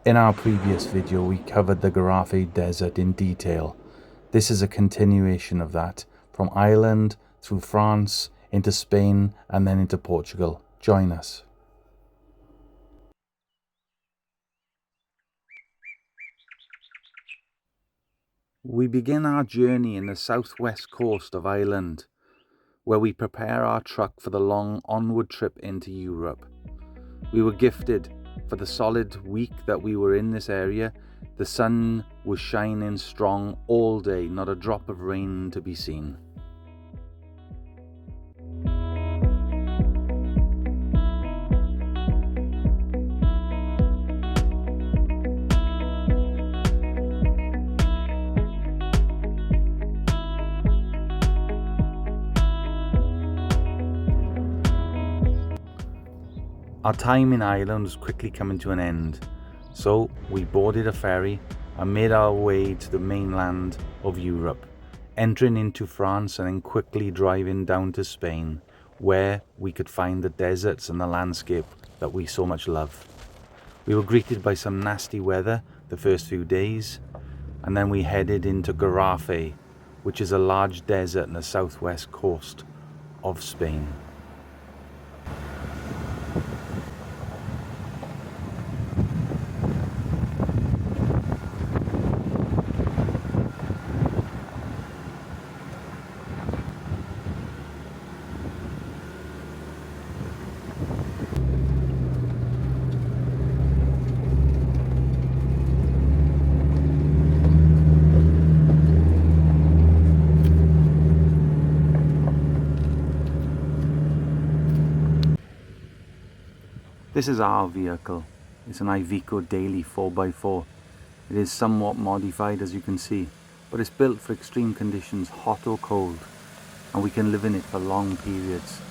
In our previous video we covered the Garafe Desert in detail. This is a continuation of that, from Ireland through France into Spain and then into Portugal. Join us. We begin our journey in the southwest coast of Ireland, where we prepare our truck for the long onward trip into Europe. We were gifted. For the solid week that we were in this area, the sun was shining strong all day, not a drop of rain to be seen. Our time in Ireland was quickly coming to an end, so we boarded a ferry and made our way to the mainland of Europe, entering into France and then quickly driving down to Spain, where we could find the deserts and the landscape that we so much love. We were greeted by some nasty weather the first few days, and then we headed into Garafe, which is a large desert on the southwest coast of Spain. This is our vehicle. It's an Iveco Daily 4x4. It is somewhat modified, as you can see, but it's built for extreme conditions, hot or cold, and we can live in it for long periods.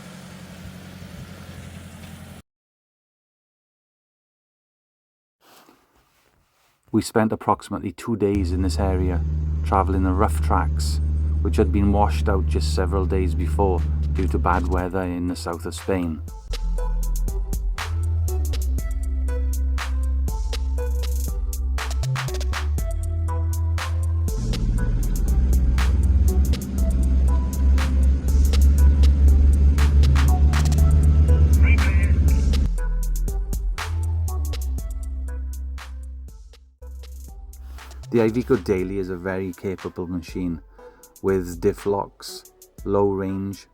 We spent approximately 2 days in this area, travelling the rough tracks, which had been washed out just several days before due to bad weather in the south of Spain. The Iveco Daily is a very capable machine with diff locks, low range,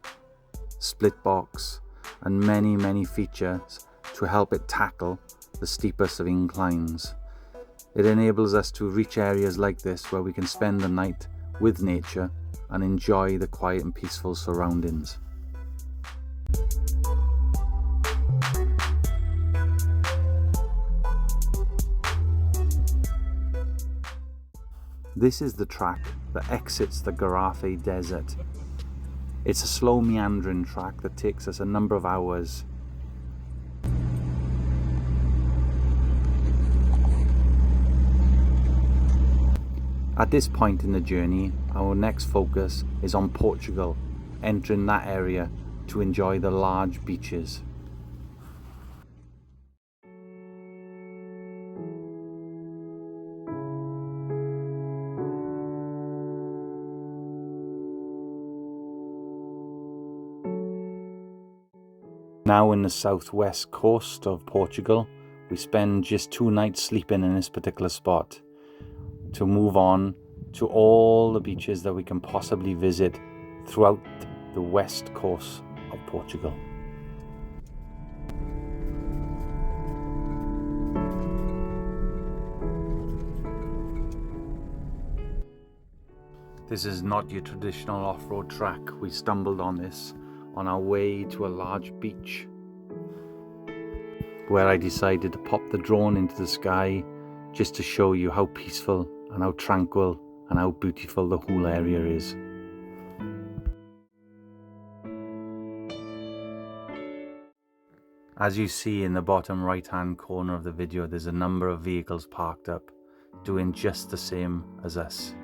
split box and many features to help it tackle the steepest of inclines. It enables us to reach areas like this where we can spend the night with nature and enjoy the quiet and peaceful surroundings. This is the track that exits the Garafe Desert. It's a slow meandering track that takes us a number of hours. At this point in the journey, our next focus is on Portugal, entering that area to enjoy the large beaches. Now in the southwest coast of Portugal, we spend just 2 nights sleeping in this particular spot to move on to all the beaches that we can possibly visit throughout the west coast of Portugal. This is not your traditional off-road track. We stumbled on this on our way to a large beach, where I decided to pop the drone into the sky just to show you how peaceful and how tranquil and how beautiful the whole area is. As you see in the bottom right hand corner of the video, there's a number of vehicles parked up doing just the same as us.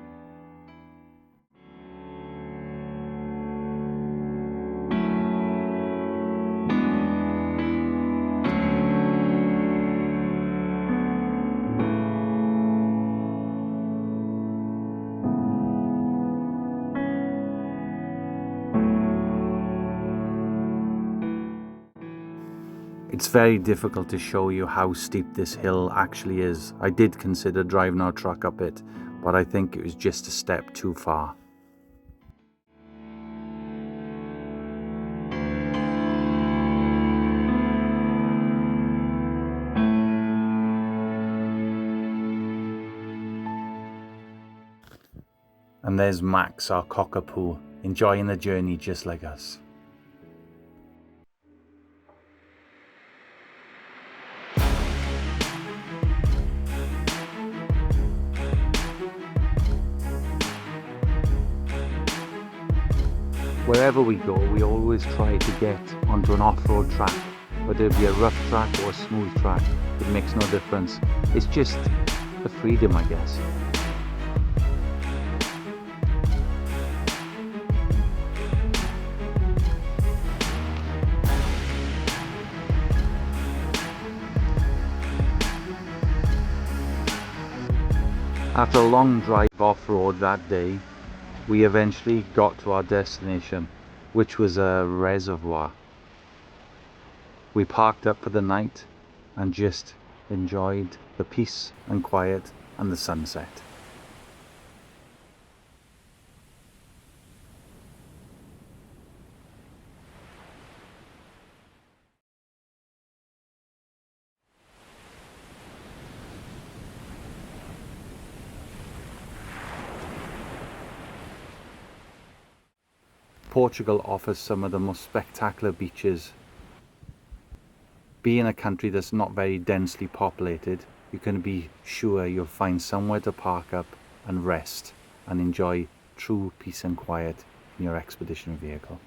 It's very difficult to show you how steep this hill actually is. I did consider driving our truck up it, but I think it was just a step too far. And there's Max, our cockapoo, enjoying the journey just like us. Wherever we go, we always try to get onto an off-road track, whether it be a rough track or a smooth track. It makes no difference. It's just the freedom, I guess. After a long drive off-road that day, we eventually got to our destination, which was a reservoir. We parked up for the night and just enjoyed the peace and quiet and the sunset. Portugal offers some of the most spectacular beaches. Being a country that's not very densely populated, you can be sure you'll find somewhere to park up and rest and enjoy true peace and quiet in your expedition vehicle.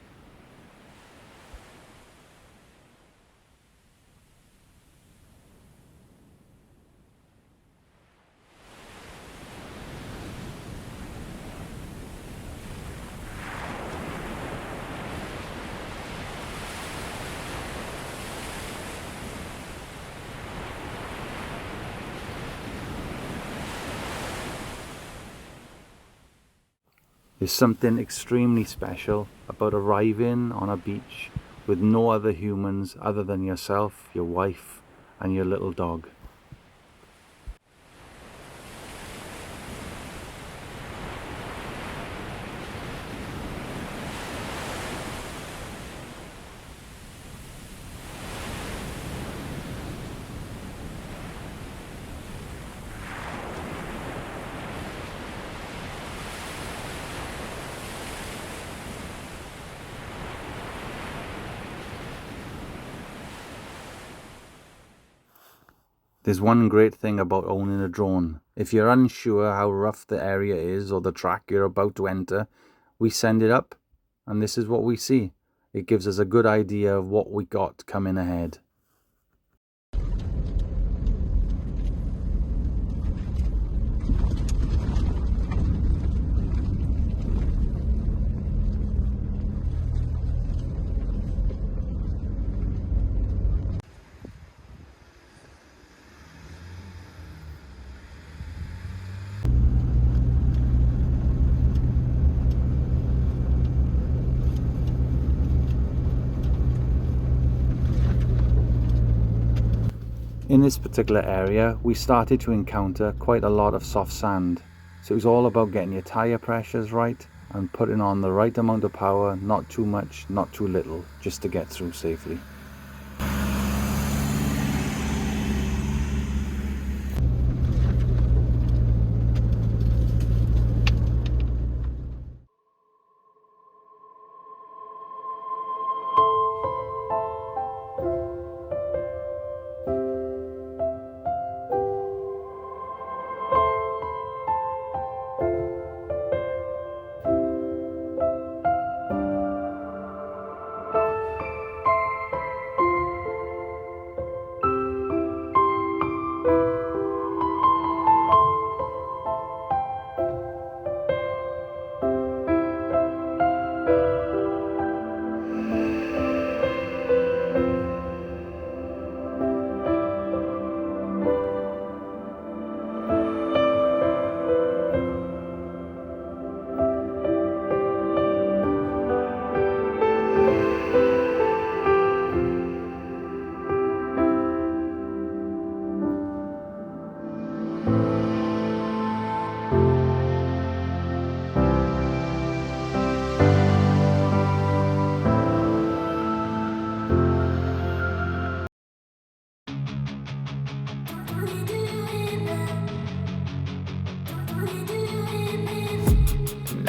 There's something extremely special about arriving on a beach with no other humans other than yourself, your wife, and your little dog. There's one great thing about owning a drone. If you're unsure how rough the area is or the track you're about to enter, we send it up and this is what we see. It gives us a good idea of what we got coming ahead. In this particular area, we started to encounter quite a lot of soft sand. So it was all about getting your tyre pressures right and putting on the right amount of power, not too much, not too little, just to get through safely.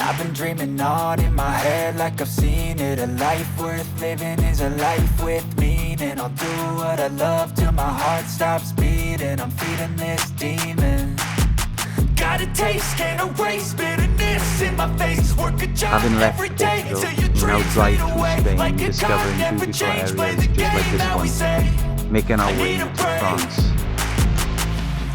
I've been dreaming on in my head like I've seen it. A life worth living is a life with meaning. I'll do what I love till my heart stops beating. I'm feeding this demon. Got a taste, can't erase bitterness in my face. Work a job every day till your dreams fade away. Like a God never changed, play the game that we say. Making our way to France.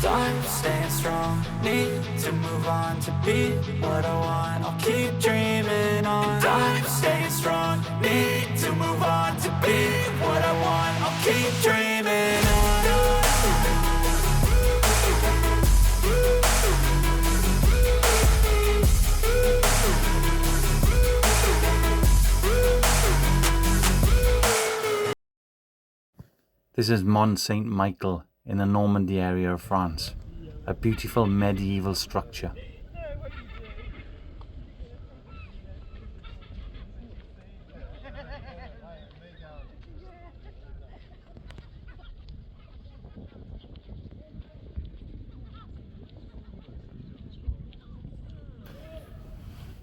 I'm staying strong, need to move on to be what I want. I'll keep dreaming on. I'm staying strong, need to move on to be what I want. I'll keep dreaming on. This is Mont Saint Michael in the Normandy area of France, a beautiful medieval structure.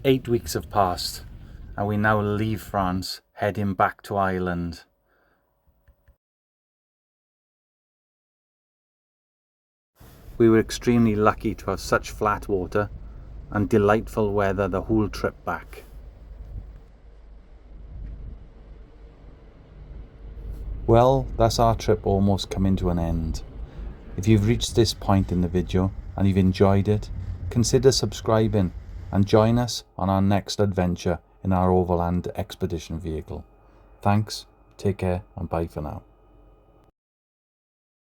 Eight weeks have passed and we now leave France, heading back to Ireland. We were extremely lucky to have such flat water and delightful weather the whole trip back. Well, that's our trip almost coming to an end. If you've reached this point in the video and you've enjoyed it, consider subscribing and join us on our next adventure in our Overland expedition vehicle. Thanks, take care and bye for now.